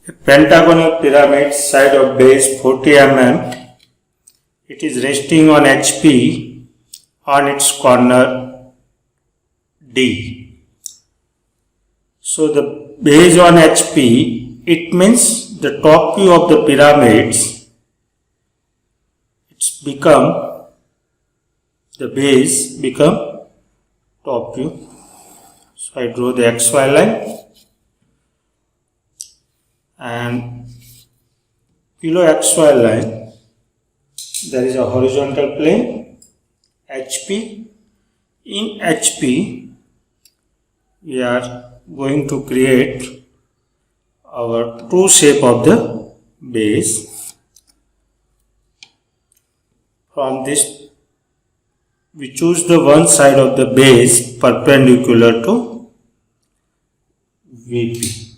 A pentagonal pyramid, side of base 40 mm. It is resting on HP on its corner D. So the base on HP, it means the top view of the pyramids, it's become, the base become top view. So I draw the XY line, and below XY line there is a horizontal plane HP. In HP we are going to create our true shape of the base. From this we choose the one side of the base perpendicular to VP.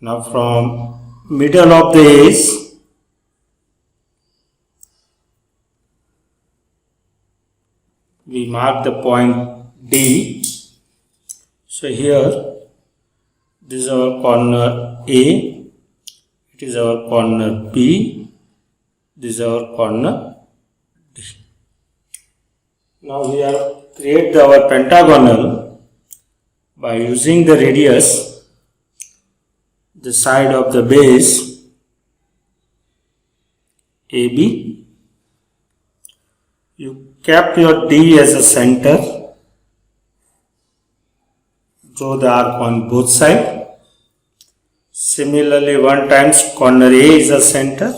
Now from middle of the edge we mark the point D. So here this is our corner A, it is our corner B, this is our corner D. Now we are create our pentagonal by using the radius, the side of the base AB. You kept your D as a center. Draw the arc on both sides. Similarly, one times corner A is a center.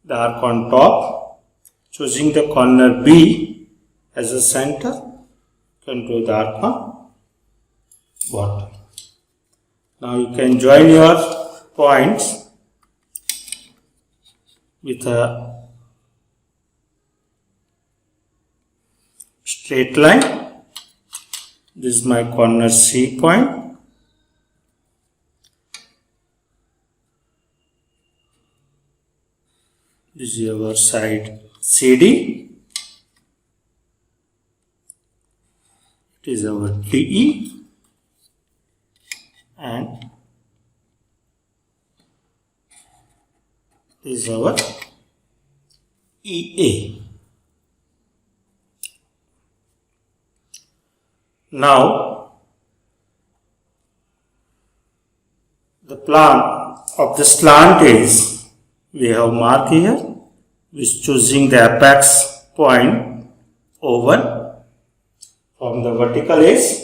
The arc on top. Choosing the corner B as a center, you can draw the arc on bottom. Now you can join your points with a straight line. This is my corner C point. This is our side CD. It is our DE. And this is our EA. Now, the plan of the slant is, we have marked here, which choosing the apex point O1 from the vertical edge.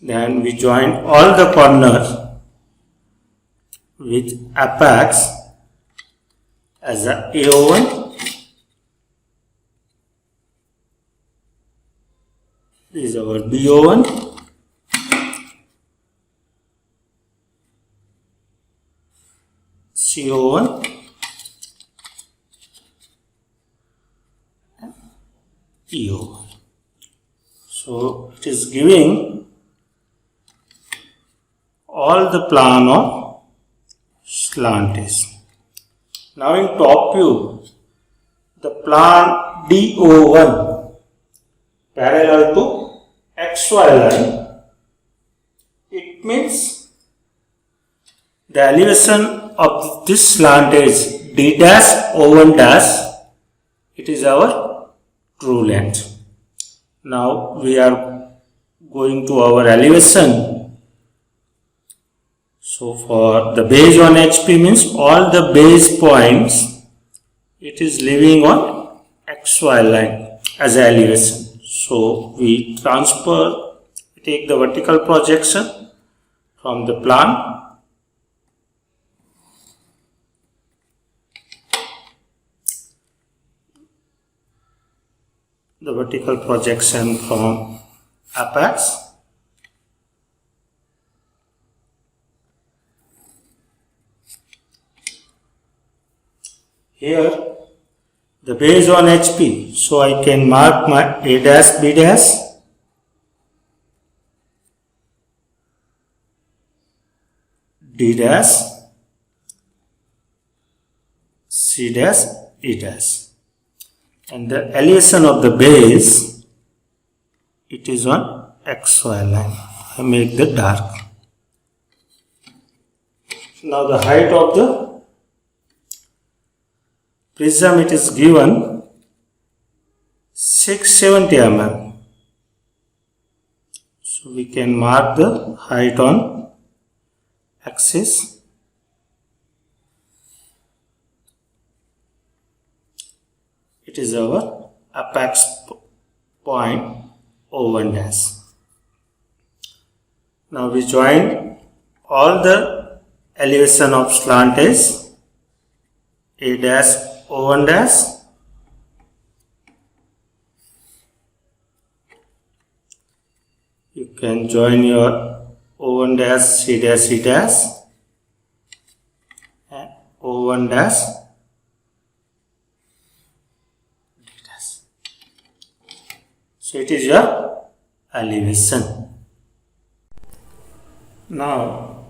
Then we join all the corners with apex as a AO1. This is our BO1. CO1 and EO1. So it is giving all the plan of slant is. Now in top view, the plan DO1 parallel to XY line, it means the elevation of this slant is D dash O1 dash, it is our true length. Now we are going to our elevation. So for the base on HP means all the base points, it is living on XY line as an elevation. So we take the vertical projection from the plan. The vertical projection from apex. Here the base on HP, so I can mark my A dash, B dash, D dash, C dash, E dash, and the elevation of the base, it is on XY line. I make the dark. Now the height of the prism, it is given 670 mm. So we can mark the height on axis. It is our apex point O1 dash. Now we join all the elevation of slant edge A dash O1 dash. You can join your O1 dash C dash and O1 dash D dash. So it is your elevation. Now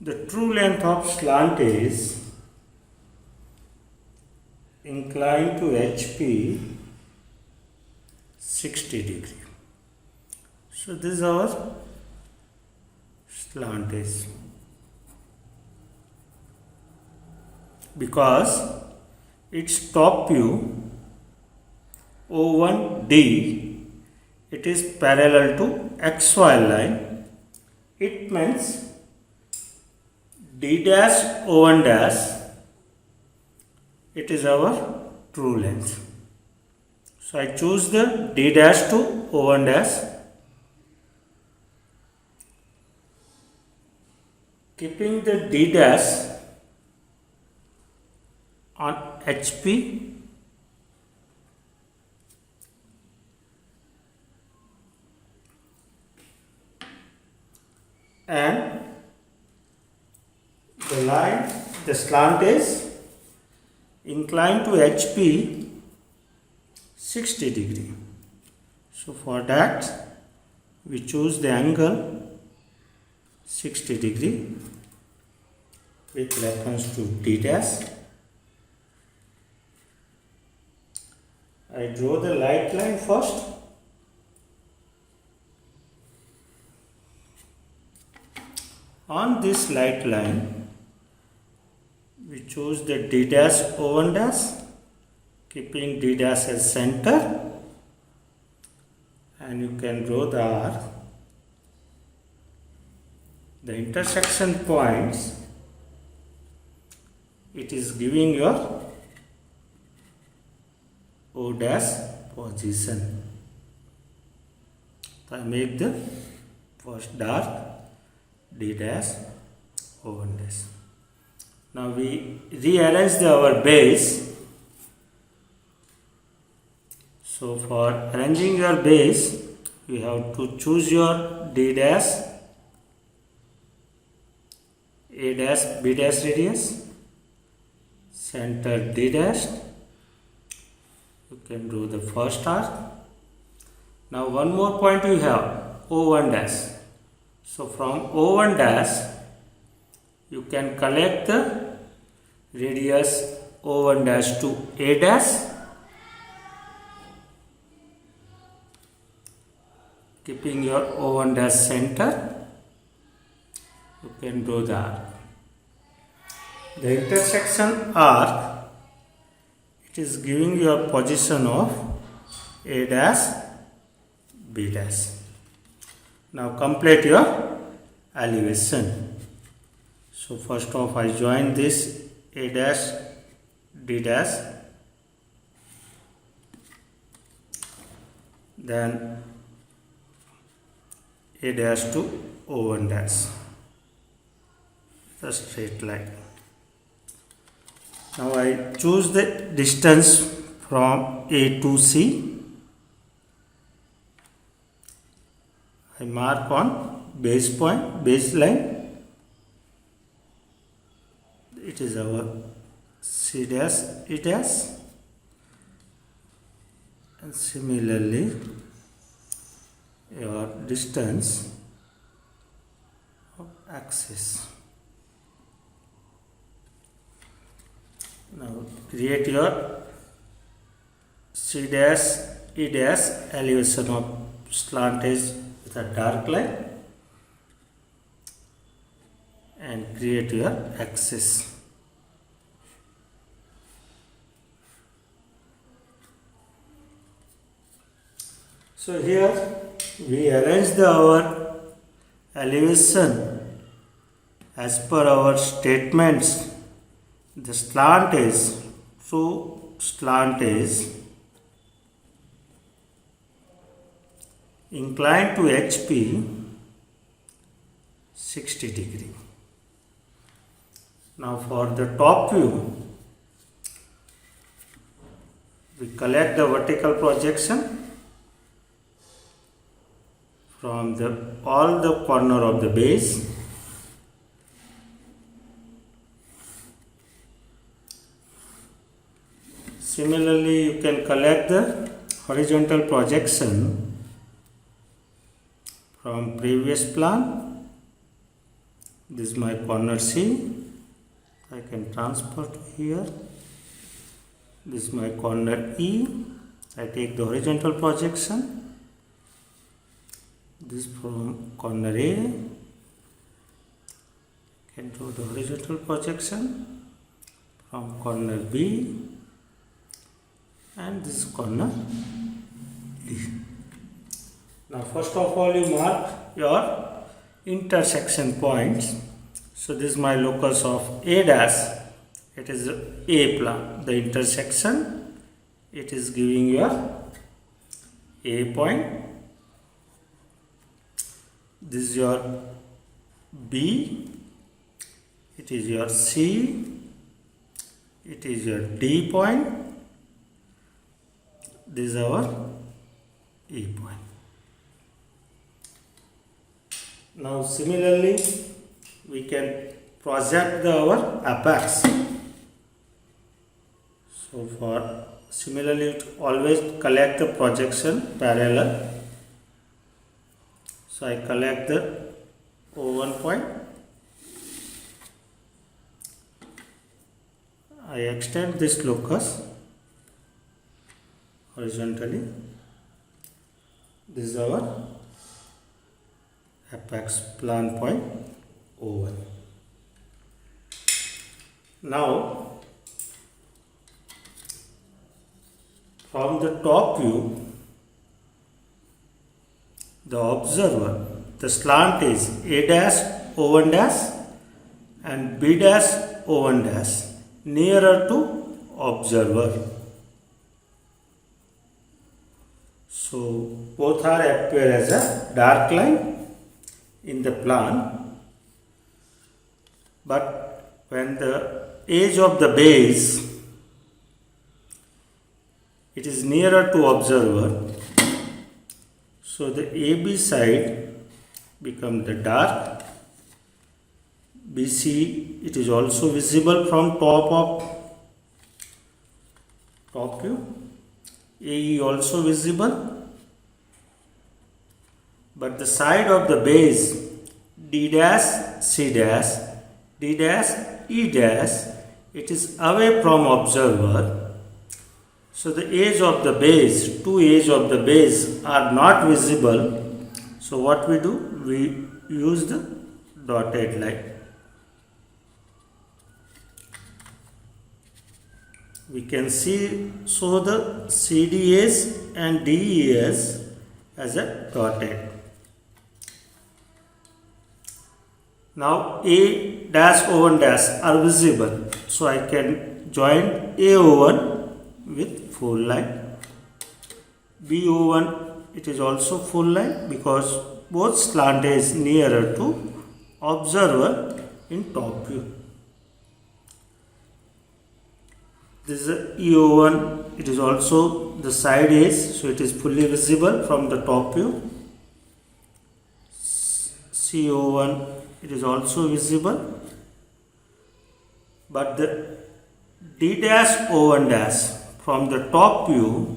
the true length of slant is inclined to HP 60 degree. So this is our slant edge. Because its top view O1D, it is parallel to XY line. It means D dash O1 dash, it is our true length. So I choose the D dash to O1 dash. Keeping the D dash on HP, and the line, the slant is inclined to HP 60 degree. So for that we choose the angle 60 degree with reference to D dash. I draw the light line first. On this light line, we choose the D dash O1 dash, keeping D dash as center, and you can draw the arc. The intersection points, it is giving your O dash position. So I make the first dark D dash O1 dash. Now we rearrange our base. So for arranging your base, you have to choose your D dash, A dash, B dash radius, center D dash. You can do the first arc. Now one more point you have, O1 dash. So from O1 dash, you can collect the radius O1 dash to A dash, keeping your O1 dash center. You can draw the arc. The intersection arc, it is giving your position of A dash, B dash. Now complete your elevation. So first off, I join this A dash, D dash, then A dash to O1 dash, the straight line. Now I choose the distance from A to C. I mark on base point, baseline. It is our C dash, E dash, and similarly your distance of axis. Now create your C dash, E dash elevation of slant edge the dark line and create your axis. So here we arrange our elevation as per our statements. The slant is, so slant is inclined to HP 60 degree. Now for the top view, we collect the vertical projection from all the corner of the base. Similarly, you can collect the horizontal projection from previous plan. This is my corner C. I can transfer to here. This is my corner E. I take the horizontal projection. This from corner A. Can draw the horizontal projection from corner B. And this corner D. Now first of all you mark your intersection points. So this is my locus of A dash. It is A plan. The intersection, it is giving your A point. This is your B. It is your C. It is your D point. This is our E point. Now similarly, we can project our apex. So for similarly, always collect the projection parallel. So I collect the O1 point. I extend this locus horizontally. This is our apex plan point O1. Now from the top view, the observer, the slant is A dash O1 dash and B dash O1 dash nearer to observer. So both are appear as a dark line in the plan, but when the edge of the base it is nearer to observer, so the AB side become the dark. BC, it is also visible from top view. AE also visible, but the side of the base D dash C dash D dash E dash, it is away from observer. So the edge of the base, two edges of the base are not visible. So what we do? We use the dotted line. We can show the CDS and DES as a dotted. Now A dash O1 dash are visible, so I can join AO1 with full line. BO1, it is also full line because both slant is nearer to observer in top view. This is EO1, it is also the side edge, so it is fully visible from the top view. CO1, it is also visible, but the D dash O1 dash from the top view,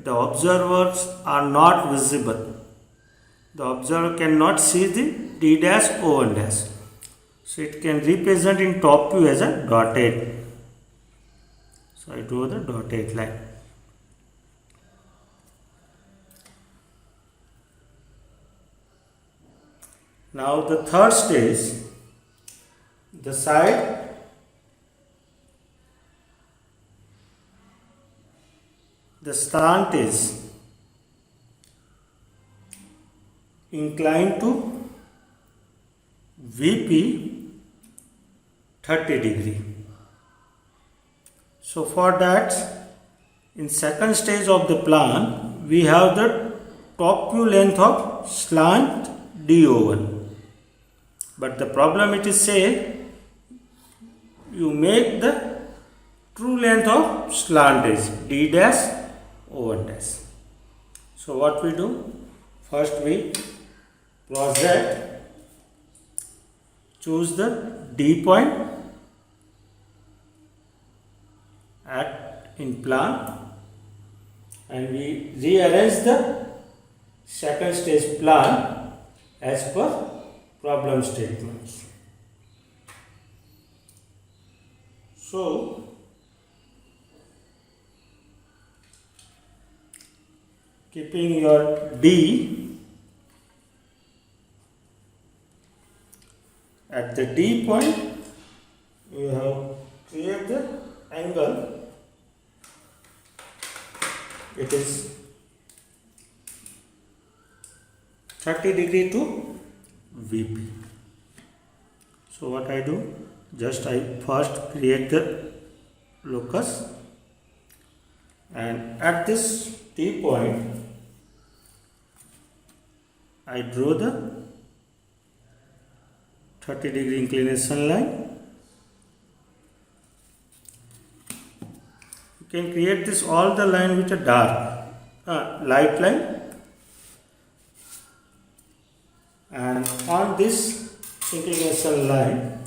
the observers are not visible. The observer cannot see the D dash O1 dash, so it can represent in top view as a dotted. So I draw the dotted line. Now the third stage, the side the slant is inclined to VP 30 degree. So for that, in second stage of the plan, we have the top view length of slant DO1. But the problem it is say, you make the true length of slant is D dash O1 dash. So what we do? First we project, choose the D point in plan, and we rearrange the second stage plan as per problem statements. So keeping your D at the D point, you have create the angle. It is 30 degree to VP. So what I do? Just I first create the locus, and at this T point I draw the 30 degree inclination line. You can create this all the line with a dark light line, and on this inclination line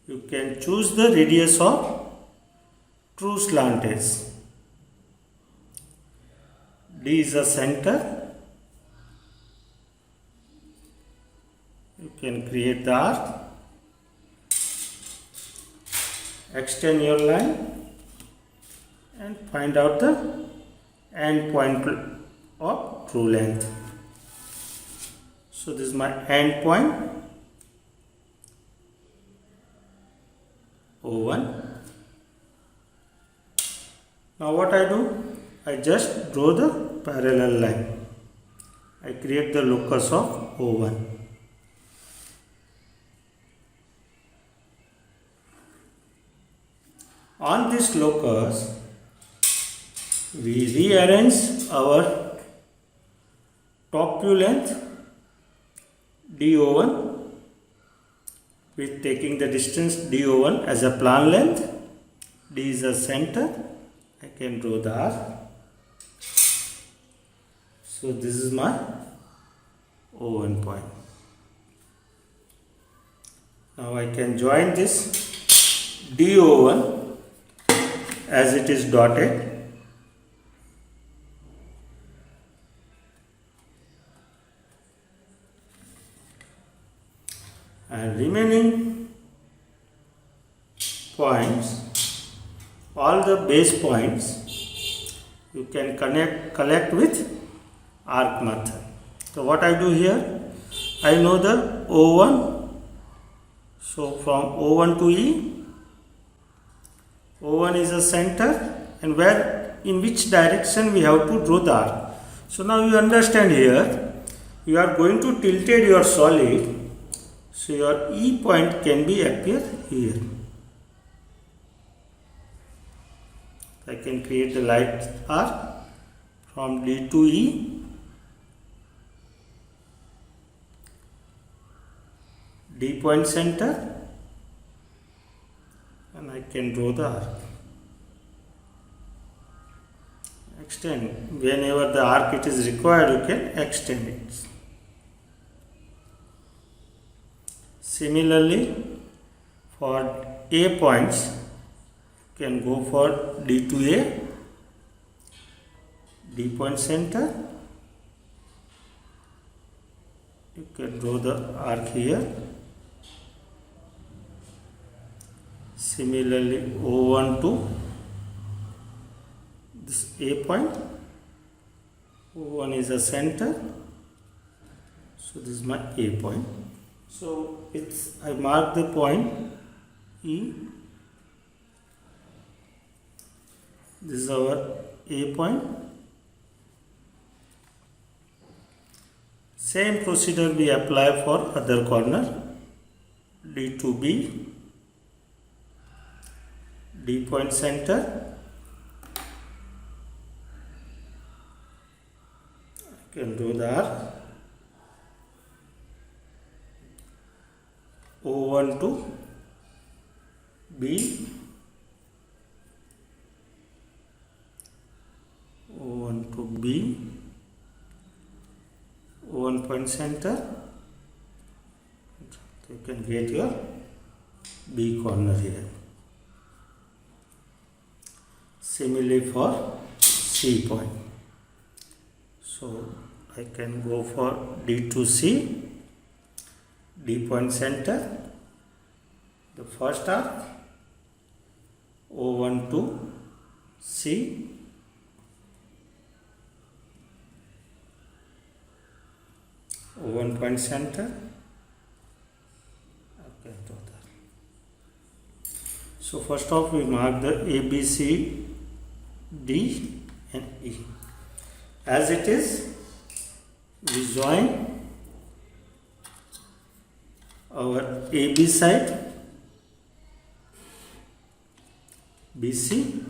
you can choose the radius of true slant edge. D is the center. You can create the arc, extend your line, and find out the end point of true length. So this is my end point O1. Now what I do? I just draw the parallel line. I create the locus of O1. On this locus, we rearrange our top view length DO1 with taking the distance DO1 as a plan length. D is the center. I can draw the arc. So this is my O1 point. Now I can join this DO1 as it is dotted. And remaining points, all the base points, you can collect with arc method. So what I do here, I know the O1. So from O1 to E, O1 is a center, and in which direction we have to draw the arc. So now you understand here, you are going to tilted your solid. So your E point can be appear here. I can create the light arc from D to E. D point center, and I can draw the arc. Extend. Whenever the arc it is required, you can extend it. Similarly, for A points, you can go for D to A, D point center. You can draw the arc here. Similarly, O1 to this A point. O1 is a center. So So this is my A point. So I mark the point E. This is our A point. Same procedure we apply for other corner. D to B, D point center. I can do that. O1 to B, O1 to B, O1 point center. You can get your B corner here. Similarly for C point. So I can go for D to C, D point center, the first arc, O1 to C, O1 point center. Okay, so first off we mark the A, B, C, D and E. As it is, we join our AB side, BC,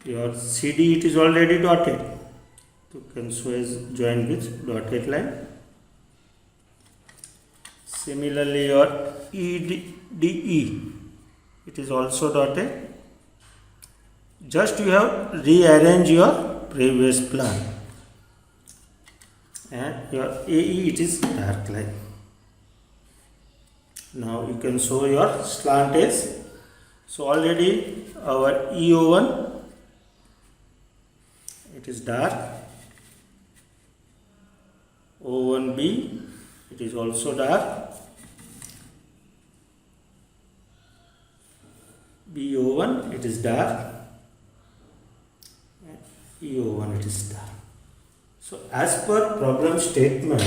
your CD it is already dotted. You can show as join with dotted line. Similarly, your EDE it is also dotted. Just you have rearrange your previous plan. And your AE it is dark line. Now you can show your slant edge. So already our EO1 it is dark. O1B it is also dark. BO1 it is dark. EO1 it is dark. So as per problem statement,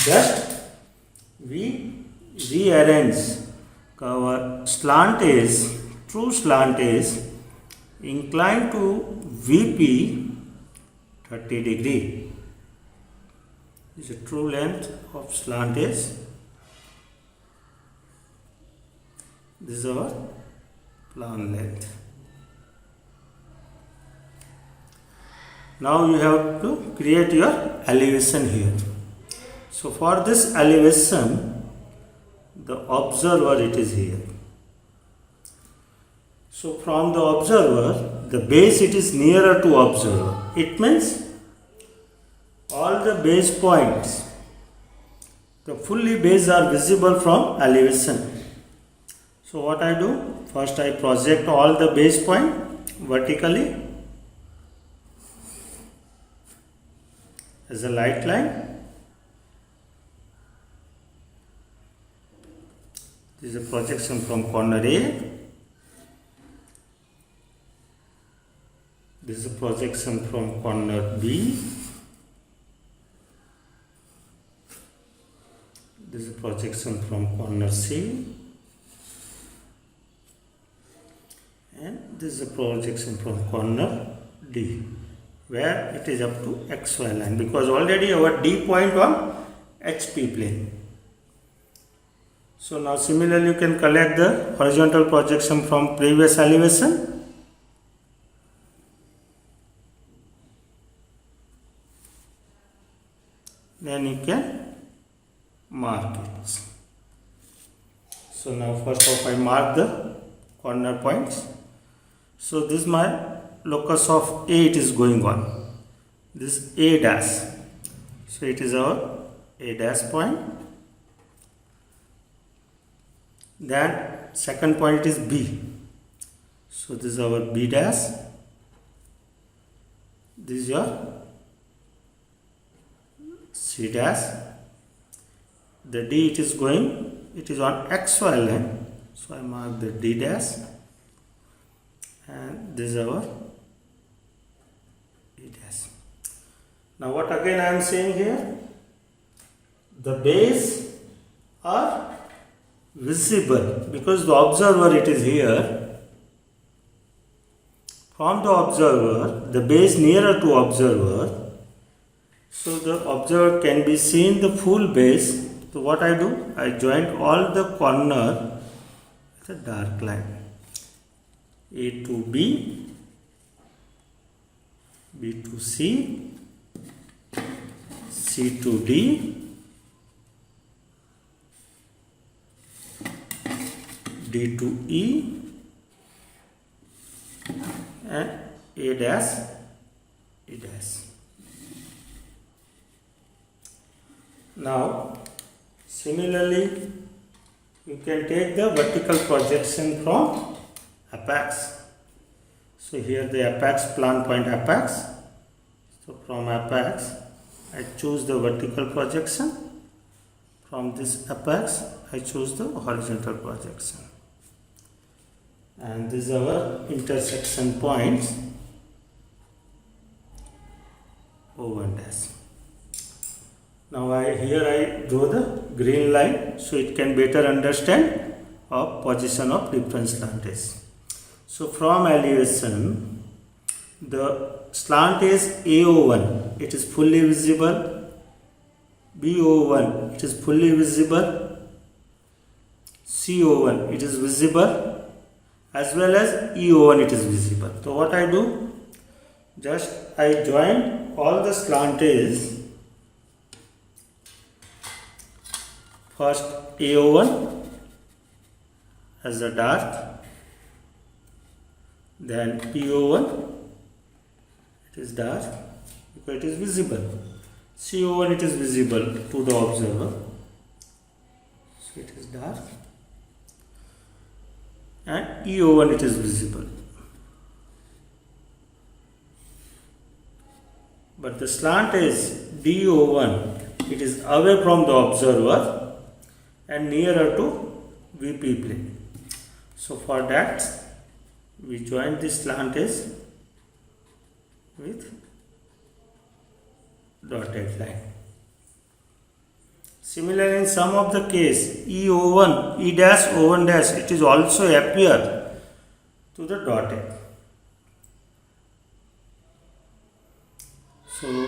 just we rearrange our slant edge, true slant edge inclined to VP 30 degree. This is a true length of slant edge. This is our plan length. Now you have to create your elevation here. So for this elevation, the observer it is here. So from the observer, the base it is nearer to observer. It means all the base points, the fully base are visible from elevation. So what I do? First I project all the base point vertically as a light line. This is a projection from corner A. This is a projection from corner B. This is a projection from corner C. And this is a projection from corner D, where it is up to XY line, because already our D point on HP plane. So now similarly you can collect the horizontal projection from previous elevation. Then you can mark it. So now first off I mark the corner points. So this is my locus of A it is going on. This is A dash. So it is our A dash point. Then second point is B. So this is our B dash. This is your C dash. The D it is going, it is on XY line. So I mark the D dash. And this is our Now what again I am saying here? The base are visible because the observer it is here. From the observer, the base nearer to observer, so the observer can be seen the full base. So what I do? I join all the corner with a dark line. A to B, B to C, C to D, D to E, and A dash, E dash. Now, similarly, you can take the vertical projection from apex. So here the apex, plan point apex. So from apex, I choose the vertical projection. From this apex, I choose the horizontal projection. And these are our intersection points O1 dash. Now here I draw the green line so it can better understand of position of different slant is. So from elevation, the slant is AO1, it is fully visible. BO1, it is fully visible. CO1, it is visible. As well as EO1, it is visible. So what I do? Just I join all the slant is. First AO1 as a dark, then PO1 it is dark because it is visible. CO1 it is visible to the observer, so it is dark, and EO1 it is visible. But the slant is DO1, it is away from the observer and nearer to VP plane. So for that, we join this slant edge with dotted line. Similarly, in some of the case, EO1, E dash, O1 dash, it is also appear to the dotted. So